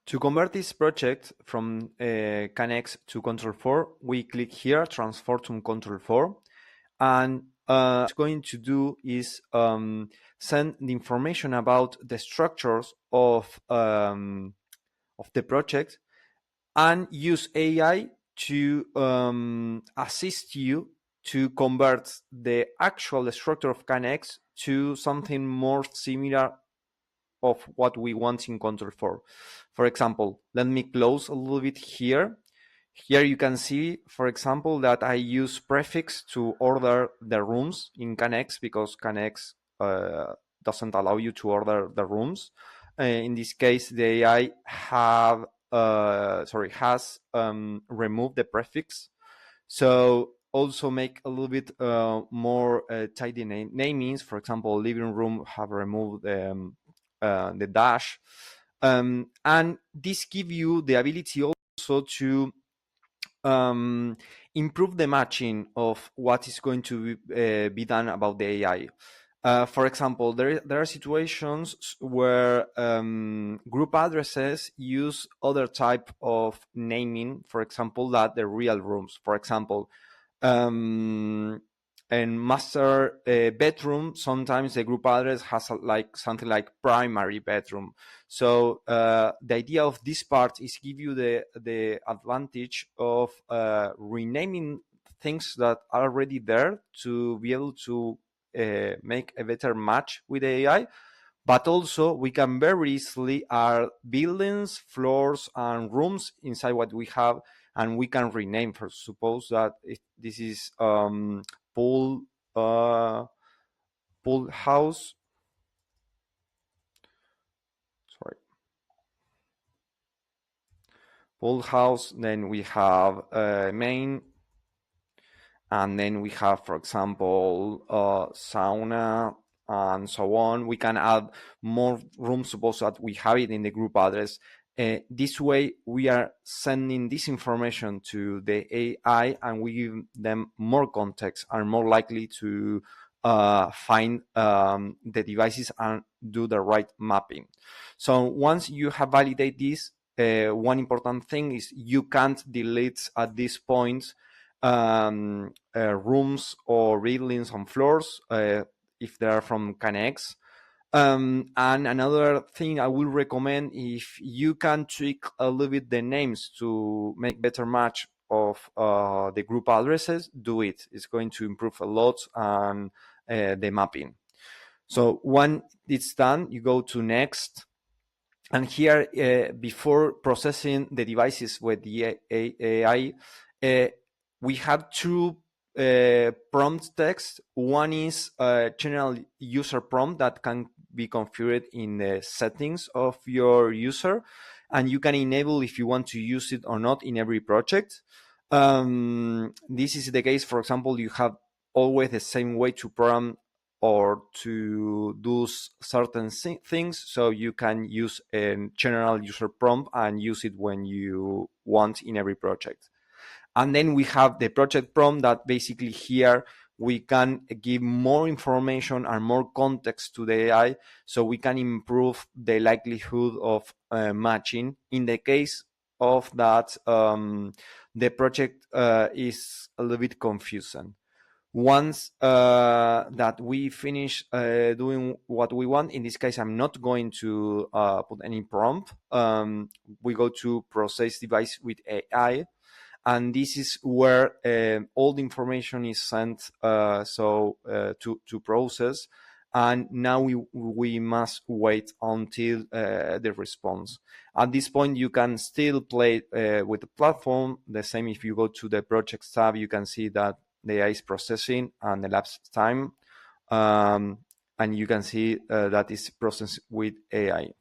To convert this project from KNX to Control4, we click here, transfer to Control4, and what it's going to do is send the information about the structures of the project and use AI to assist you to convert the actual structure of KNX to something more similar of what we want in Control4. For example, let me close a little bit here. Here you can see, for example, that I use prefix to order the rooms in KNX because KNX doesn't allow you to order the rooms. In this case, the AI has removed the prefix. So also make a little bit more tidy namings. For example, living room have removed the dash. And this gives you the ability also to improve the matching of what is going to be done about the AI. For example, there are situations where group addresses use other type of naming, for example, that the real rooms. For example, and master bedroom, sometimes the group address has something like primary bedroom. So the idea of this part is give you the advantage of renaming things that are already there to be able to make a better match with the AI. But also we can very easily add buildings, floors, and rooms inside what we have, and we can rename. For suppose that this is pool house. Sorry, pool house. Then we have main, and then we have, for example, sauna and so on. We can add more rooms. Suppose that we have it in the group address. This way, we are sending this information to the AI, and we give them more context, and more likely to find the devices and do the right mapping. So once you have validated this, one important thing is you can't delete at this point rooms or buildings on floors if they are from KNX. And another thing I will recommend, if you can tweak a little bit the names to make better match of the group addresses, do it. It's going to improve a lot on the mapping. So when it's done, you go to next. And here, before processing the devices with the AI, we have two prompt text. One is a general user prompt that can be configured in the settings of your user, and you can enable if you want to use it or not in every project. This is the case, for example, you have always the same way to program or to do certain things, so you can use a general user prompt and use it when you want in every project. And then we have the project prompt that basically here we can give more information and more context to the AI, so we can improve the likelihood of matching in the case of that the project is a little bit confusing. Once that we finish doing what we want, in this case, I'm not going to put any prompt. We go to process device with AI. And this is where all the information is sent to process. And now we must wait until the response. At this point, you can still play with the platform. The same if you go to the projects tab, you can see that the AI is processing and the elapsed time. And you can see that is processed with AI.